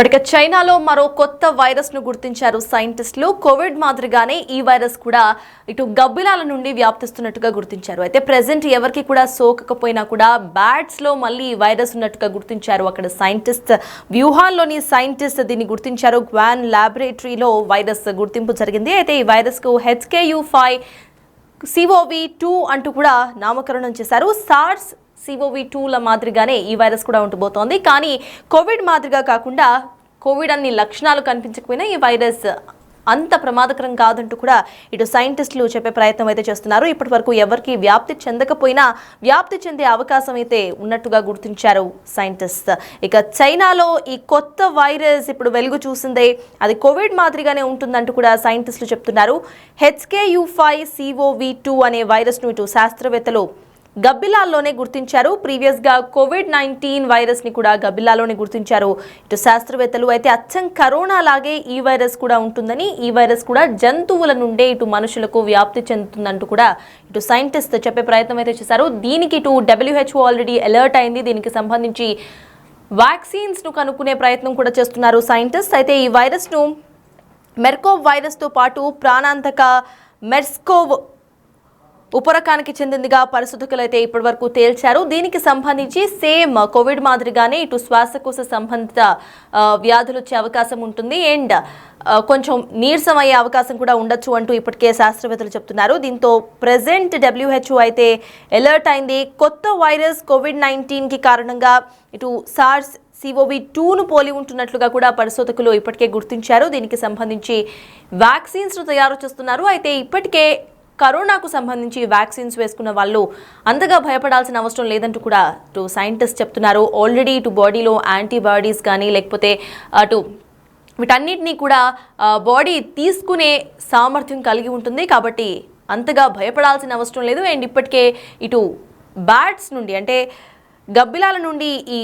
ఇక చైనాలో మరో కొత్త వైరస్ ను గుర్తించారు సైంటిస్టులు. కోవిడ్ మాదిరిగానే ఈ వైరస్ కూడా ఇటు గబ్బిలాల నుండి వ్యాప్తిస్తున్నట్టుగా గుర్తించారు. అయితే ప్రెసెంట్ ఎవరికి కూడా సోకకపోయినా కూడా బ్యాట్స్ లో మళ్ళీ ఈ వైరస్ ఉన్నట్టుగా గుర్తించారు అక్కడ సైంటిస్ట్. వ్యూహాన్లోని సైంటిస్ట్ దీన్ని గుర్తించారు. గ్వాన్ ల్యాబొరేటరీలో వైరస్ గుర్తింపు జరిగింది. అయితే ఈ వైరస్ కు HKU5 CoV2 అంటూ కూడా నామకరణం చేశారు. సార్స్ CoV2ల మాదిరిగానే ఈ వైరస్ కూడా ఉండబోతోంది. కానీ కోవిడ్ మాదిరిగా కాకుండా కోవిడ్ అన్ని లక్షణాలు కనిపించకపోయినా ఈ వైరస్ అంత ప్రమాదకరం కాదంటూ కూడా ఇటు సైంటిస్టులు చెప్పే ప్రయత్నం అయితే చేస్తున్నారు. ఇప్పటి వరకు ఎవరికి వ్యాప్తి చెందకపోయినా వ్యాప్తి చెందే అవకాశం అయితే ఉన్నట్టుగా గుర్తించారు సైంటిస్ట్. ఇక చైనాలో ఈ కొత్త వైరస్ ఇప్పుడు వెలుగు చూసిందే. అది కోవిడ్ మాదిరిగానే ఉంటుందంటూ కూడా సైంటిస్టులు చెప్తున్నారు. HKU5 CoV2 అనే వైరస్ ను ఇటు శాస్త్రవేత్తలు గబ్బిలాల్లోనే గుర్తించారు. ప్రీవియస్ గా COVID-19 వైరస్ ని కూడా గబ్బిలాల్లోనే గుర్తించారు ఇటు శాస్త్రవేత్తలు. అయితే అచ్చం కరోనా లాగే ఈ వైరస్ కూడా ఉంటుందని, ఈ వైరస్ కూడా జంతువుల నుండే ఇటు మనుషులకు వ్యాప్తి చెందుతుందంటూ కూడా ఇటు సైంటిస్ట్ చెప్పే ప్రయత్నం అయితే చేశారు. దీనికి ఇటు WHO ఆల్రెడీ అలర్ట్ అయింది. దీనికి సంబంధించి వ్యాక్సిన్స్ ను కనుక్కునే ప్రయత్నం కూడా చేస్తున్నారు సైంటిస్ట్. అయితే ఈ వైరస్ ను మెర్కోవ్ వైరస్ తో పాటు ప్రాణాంతక మెర్స్కోవ్ ఉపరకానికి చెందిందిగా పరిశోధకులు అయితే ఇప్పటి వరకు తేల్చారు. దీనికి సంబంధించి సేమ్ కోవిడ్ మాదిరిగానే ఇటు శ్వాసకోశ సంబంధిత వ్యాధులు వచ్చే అవకాశం ఉంటుంది అండ్ కొంచెం నీరసం అయ్యే అవకాశం కూడా ఉండొచ్చు అంటూ ఇప్పటికే శాస్త్రవేత్తలు చెప్తున్నారు. దీంతో ప్రెసెంట్ WHO అయితే అలర్ట్ అయింది. కొత్త వైరస్ COVID-19కి కారణంగా ఇటు సార్స్ CoV2ను పోలి ఉంటున్నట్లుగా కూడా పరిశోధకులు ఇప్పటికే గుర్తించారు. దీనికి సంబంధించి వ్యాక్సిన్స్ను తయారు చేస్తున్నారు. అయితే ఇప్పటికే కరోనాకు సంబంధించి వ్యాక్సిన్స్ వేసుకున్న వాళ్ళు అంతగా భయపడాల్సిన అవసరం లేదంటూ కూడా ఇటు సైంటిస్ట్ చెప్తున్నారు. ఆల్రెడీ ఇటు బాడీలో యాంటీబాడీస్ కానీ లేకపోతే అటు వీటన్నిటినీ కూడా బాడీ తీసుకునే సామర్థ్యం కలిగి ఉంటుంది. కాబట్టి అంతగా భయపడాల్సిన అవసరం లేదు. అండ్ ఇప్పటికే ఇటు బ్యాట్స్ నుండి అంటే గబ్బిలాల నుండి ఈ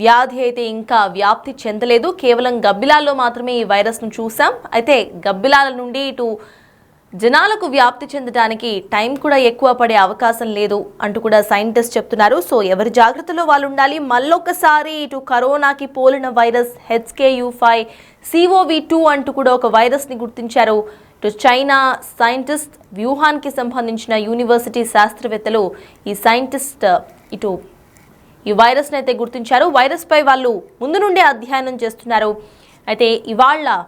వ్యాధి అయితే ఇంకా వ్యాప్తి చెందలేదు. కేవలం గబ్బిలాల్లో మాత్రమే ఈ వైరస్ను చూసాం. అయితే గబ్బిలాల నుండి ఇటు జనాలకు వ్యాప్తి చెందడానికి టైం కూడా ఎక్కువ పడే అవకాశం లేదు అంటూ కూడా సైంటిస్ట్ చెప్తున్నారు. సో ఎవరి జాగ్రత్తలో వాళ్ళు ఉండాలి. మళ్ళొకసారి ఇటు కరోనాకి పోలిన వైరస్ HKU5 CoV2 అంటూ కూడా ఒక వైరస్ని గుర్తించారు ఇటు చైనా సైంటిస్ట్. వ్యూహాన్కి సంబంధించిన యూనివర్సిటీ శాస్త్రవేత్తలు ఈ సైంటిస్ట్ ఇటు ఈ వైరస్ని అయితే గుర్తించారు. వైరస్పై వాళ్ళు ముందు నుండే అధ్యయనం చేస్తున్నారు. అయితే ఇవాళ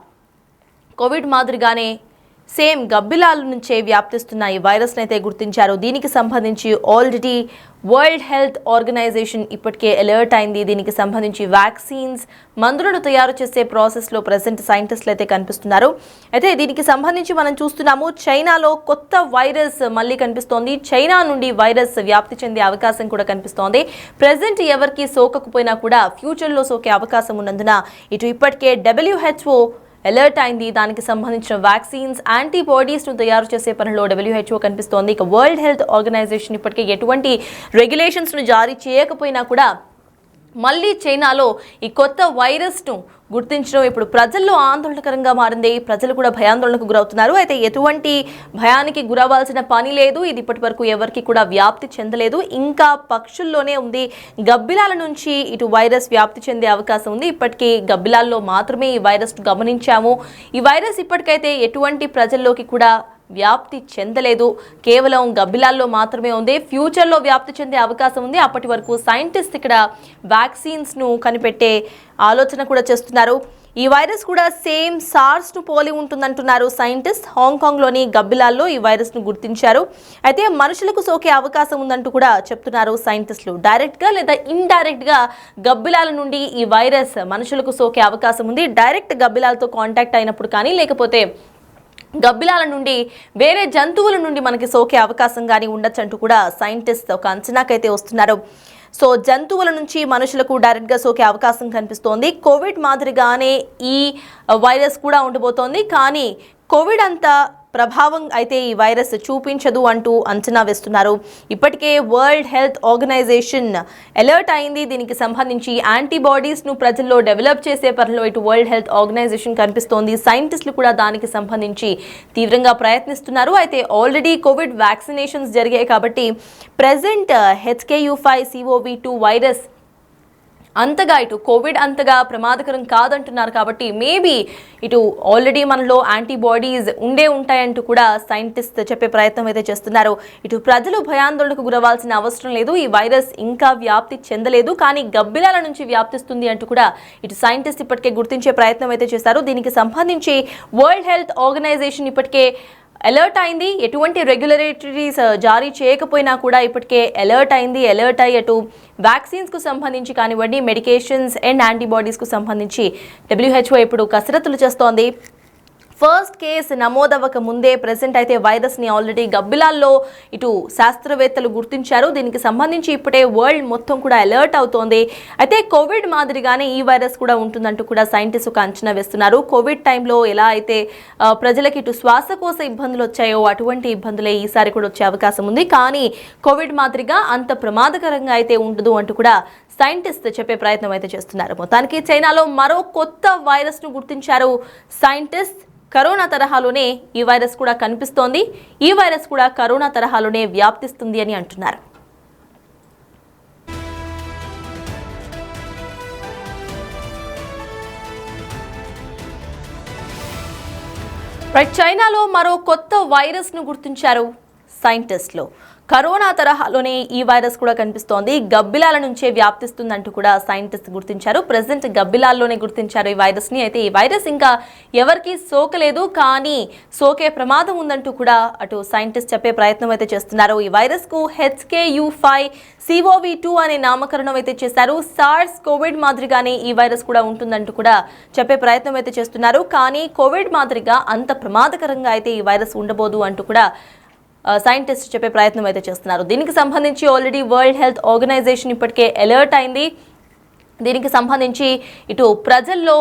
కోవిడ్ మాదిరిగానే సేమ్ గబ్బిలాల నుంచే వ్యాప్తిస్తున్న ఈ వైరస్ని అయితే గుర్తించారు. దీనికి సంబంధించి ఆల్రెడీ వరల్డ్ హెల్త్ ఆర్గనైజేషన్ ఇప్పటికే అలర్ట్ అయింది. దీనికి సంబంధించి వ్యాక్సిన్స్ మందులను తయారు చేసే ప్రాసెస్లో ప్రెసెంట్ సైంటిస్టులు అయితే కనిపిస్తున్నారు. అయితే దీనికి సంబంధించి మనం చూస్తున్నాము చైనాలో కొత్త వైరస్ మళ్ళీ కనిపిస్తోంది. చైనా నుండి వైరస్ వ్యాప్తి చెందే అవకాశం కూడా కనిపిస్తోంది. ప్రెసెంట్ ఎవరికి సోకకపోయినా కూడా ఫ్యూచర్లో సోకే అవకాశం ఉన్నందున ఇటు ఇప్పటికే WHO అలర్ట్ అయింది. దానికి సంబంధించిన వ్యాక్సిన్స్ యాంటీబాడీస్ను తయారు చేసే పనిలో WHO కనిపిస్తోంది. ఇక వరల్డ్ హెల్త్ ఆర్గనైజేషన్ ఇప్పటికే ఎటువంటి రెగ్యులేషన్స్ను జారీ చేయకపోయినా కూడా మళ్ళీ చైనాలో ఈ కొత్త వైరస్ను గుర్తించడం ఇప్పుడు ప్రజల్లో ఆందోళనకరంగా మారింది. ప్రజలు కూడా భయాందోళనకు గురవుతున్నారు. అయితే ఎటువంటి భయానికి గురవ్వాల్సిన పని లేదు. ఇది ఇప్పటి వరకు ఎవరికి కూడా వ్యాప్తి చెందలేదు. ఇంకా పక్షుల్లోనే ఉంది. గబ్బిలాల నుంచి ఇటు వైరస్ వ్యాప్తి చెందే అవకాశం ఉంది. ఇప్పటికీ గబ్బిలాల్లో మాత్రమే ఈ వైరస్ గమనించాము. ఈ వైరస్ ఇప్పటికైతే ఎటువంటి ప్రజల్లోకి కూడా వ్యాప్తి చెందలేదు. కేవలం గబ్బిలాల్లో మాత్రమే ఉంది. ఫ్యూచర్లో వ్యాప్తి చెందే అవకాశం ఉంది. అప్పటి వరకు సైంటిస్ట్ ఇక్కడ వ్యాక్సిన్స్ను కనిపెట్టే ఆలోచన కూడా చేస్తున్నారు. ఈ వైరస్ కూడా సేమ్ సార్స్ను పోలి ఉంటుందంటున్నారు సైంటిస్ట్. హాంకాంగ్లోని గబ్బిలాల్లో ఈ వైరస్ను గుర్తించారు. అయితే మనుషులకు సోకే అవకాశం ఉందంటూ కూడా చెప్తున్నారు సైంటిస్టులు. డైరెక్ట్గా లేదా ఇండైరెక్ట్గా గబ్బిలాల నుండి ఈ వైరస్ మనుషులకు సోకే అవకాశం ఉంది. డైరెక్ట్ గబ్బిలాలతో కాంటాక్ట్ అయినప్పుడు కానీ లేకపోతే గబ్బిలాల నుండి వేరే జంతువుల నుండి మనకి సోకే అవకాశం కానీ ఉండొచ్చు అంటూ కూడా సైంటిస్ట్ ఒక అంచనాకైతే వస్తున్నారు. సో జంతువుల నుంచి మనుషులకు డైరెక్ట్గా సోకే అవకాశం కనిపిస్తోంది. కోవిడ్ మాదిరిగానే ఈ వైరస్ కూడా ఉండబోతోంది. కానీ కోవిడ్ అంతా ప్రభావం అయితే ఈ వైరస్ చూపించదు అంటూ అంచనా వేస్తున్నారు. ఇప్పటికే వరల్డ్ హెల్త్ ఆర్గనైజేషన్ అలర్ట్ అయింది. దీనికి సంబంధించి యాంటీబాడీస్ను ప్రజల్లో డెవలప్ చేసే పనిలో ఇటు వరల్డ్ హెల్త్ ఆర్గనైజేషన్ కనిపిస్తోంది. సైంటిస్టులు కూడా దానికి సంబంధించి తీవ్రంగా ప్రయత్నిస్తున్నారు. అయితే ఆల్రెడీ కోవిడ్ వ్యాక్సినేషన్స్ జరిగాయి కాబట్టి ప్రెసెంట్ HKU5 CoV2 వైరస్ అంతగా ఇటు కోవిడ్ అంతగా ప్రమాదకరం కాదంటున్నారు కాబట్టి మేబీ ఇటు ఆల్రెడీ మనలో యాంటీబాడీస్ ఉంటాయంటూ కూడా సైంటిస్ట్ చెప్పే ప్రయత్నం అయితే చేస్తున్నారు. ఇటు ప్రజలు భయాందోళనకు గురవాల్సిన అవసరం లేదు, ఈ వైరస్ ఇంకా వ్యాప్తి చెందలేదు కానీ గబ్బిలాల నుంచి వ్యాప్తిస్తుంది అంటూ కూడా ఇటు సైంటిస్ట్ ఇప్పటికే గుర్తించే ప్రయత్నం అయితే చేశారు. దీనికి సంబంధించి వరల్డ్ హెల్త్ ఆర్గనైజేషన్ ఇప్పటికే అలర్ట్ అయింది. ఎటువంటి రెగ్యులేటరీస్ జారీ చేయకపోయినా కూడా ఇప్పటికే అలర్ట్ అయ్యి అటు వ్యాక్సిన్స్కు సంబంధించి కానివ్వండి, మెడికేషన్స్ అండ్ యాంటీబాడీస్కు సంబంధించి WHO ఇప్పుడు కసరత్తులు చేస్తోంది. ఫస్ట్ కేసు నమోదవ్వక ముందే ప్రెసెంట్ అయితే వైరస్ని ఆల్రెడీ గబ్బిలాల్లో ఇటు శాస్త్రవేత్తలు గుర్తించారు. దీనికి సంబంధించి ఇప్పుడే వరల్డ్ మొత్తం కూడా అలర్ట్ అవుతోంది. అయితే కోవిడ్ మాదిరిగానే ఈ వైరస్ కూడా ఉంటుందంటూ కూడా సైంటిస్ట్ ఒక అంచనా వేస్తున్నారు. కోవిడ్ టైంలో ఎలా అయితే ప్రజలకి ఇటు శ్వాసకోశ ఇబ్బందులు వచ్చాయో అటువంటి ఇబ్బందులే ఈసారి కూడా వచ్చే అవకాశం ఉంది. కానీ కోవిడ్ మాదిరిగా అంత ప్రమాదకరంగా అయితే ఉండదు అంటూ కూడా సైంటిస్ట్ చెప్పే ప్రయత్నం అయితే చేస్తున్నారు. మొత్తానికి చైనాలో మరో కొత్త వైరస్ను గుర్తించారు సైంటిస్ట్. కరోనా తరహాలోనే ఈ వైరస్ కూడా కనిపిస్తోంది. ఈ వైరస్ కూడా కరోనా తరహాలోనే వ్యాప్తిస్తుంది అని అంటున్నారు. చైనాలో మరో కొత్త వైరస్ను గుర్తించారు సైంటిస్టులు. కరోనా తరహాలోనే ఈ వైరస్ కూడా కనిపిస్తోంది. గబ్బిలాల నుంచే వ్యాప్తిస్తుందంటూ కూడా సైంటిస్ట్ గుర్తించారు. ప్రెసెంట్ గబ్బిలాల్లోనే గుర్తించారు ఈ వైరస్ని. అయితే ఈ వైరస్ ఇంకా ఎవరికి సోకలేదు కానీ సోకే ప్రమాదం ఉందంటూ కూడా అటు సైంటిస్ట్ చెప్పే ప్రయత్నం అయితే చేస్తున్నారు. ఈ వైరస్కు HKU5CoV2 అనే నామకరణం అయితే చేశారు. సార్స్ కోవిడ్ మాదిరిగానే ఈ వైరస్ కూడా ఉంటుందంటూ కూడా చెప్పే ప్రయత్నం అయితే చేస్తున్నారు. కానీ కోవిడ్ మాదిరిగా అంత ప్రమాదకరంగా అయితే ఈ వైరస్ ఉండబోదు అంటూ కూడా సైంటిస్ట్ చెప్పే ప్రయత్నం అయితే చేస్తున్నారు. దీనికి సంబంధించి ఆల్రెడీ వరల్డ్ హెల్త్ ఆర్గనైజేషన్ ఇప్పటికే అలర్ట్ అయింది. దీనికి సంబంధించి ఇటు ప్రజల్లో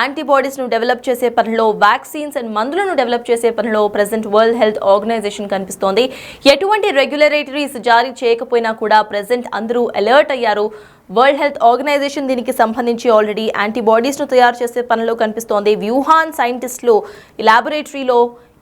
యాంటీబాడీస్ను డెవలప్ చేసే పనిలో, వ్యాక్సిన్స్ అండ్ మందులను డెవలప్ చేసే పనిలో ప్రెసెంట్ వరల్డ్ హెల్త్ ఆర్గనైజేషన్ కనిపిస్తోంది. ఎటువంటి రెగ్యులేటరీస్ జారీ చేయకపోయినా కూడా ప్రెసెంట్ అందరూ అలర్ట్ అయ్యారు. వరల్డ్ హెల్త్ ఆర్గనైజేషన్ దీనికి సంబంధించి ఆల్రెడీ యాంటీబాడీస్ను తయారు చేసే పనిలో కనిపిస్తోంది. వ్యూహాన్ సైంటిస్టులు ఈ ల్యాబొరేటరీలో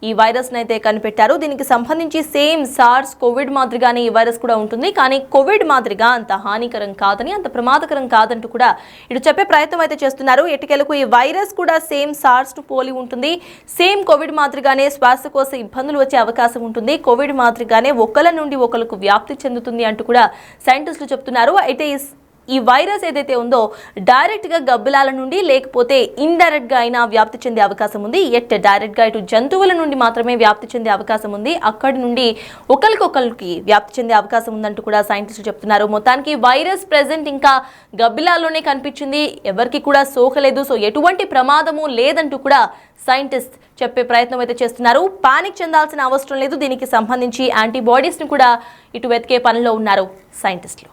ఈ వైరస్ని అయితే కనిపెట్టారు. దీనికి సంబంధించి సేమ్ సార్స్ కోవిడ్ మాదిరిగానే ఈ వైరస్ కూడా ఉంటుంది. కానీ కోవిడ్ మాదిరిగా అంత హానికరం కాదని, అంత ప్రమాదకరం కాదంటూ కూడా ఇటు చెప్పే ప్రయత్నం అయితే చేస్తున్నారు. ఎటుకెలకు ఈ వైరస్ కూడా సేమ్ సార్స్ను పోలి ఉంటుంది. సేమ్ కోవిడ్ మాదిరిగానే శ్వాసకోశ ఇబ్బందులు వచ్చే అవకాశం ఉంటుంది. కోవిడ్ మాదిరిగానే ఒకళ్ళ నుండి ఒకరికి వ్యాప్తి చెందుతుంది అంటూ కూడా సైంటిస్టులు చెప్తున్నారు. అయితే ఈ వైరస్ ఏదైతే ఉందో డైరెక్ట్గా గబ్బిలాల నుండి లేకపోతే ఇండైరెక్ట్గా అయినా వ్యాప్తి చెందే అవకాశం ఉంది. ఎట్ డైరెక్ట్గా ఇటు జంతువుల నుండి మాత్రమే వ్యాప్తి చెందే అవకాశం ఉంది. అక్కడి నుండి ఒకరికొకరికి వ్యాప్తి చెందే అవకాశం ఉందంటూ కూడా సైంటిస్టులు చెప్తున్నారు. మొత్తానికి వైరస్ ప్రెసెంట్ ఇంకా గబ్బిలాల్లోనే కనిపించింది, ఎవరికి కూడా సోకలేదు. సో ఎటువంటి ప్రమాదము లేదంటూ కూడా సైంటిస్ట్ చెప్పే ప్రయత్నం అయితే చేస్తున్నారు. పానిక్ చెందాల్సిన అవసరం లేదు. దీనికి సంబంధించి యాంటీబాడీస్ని కూడా ఇటు వెతికే పనిలో ఉన్నారు సైంటిస్టులు.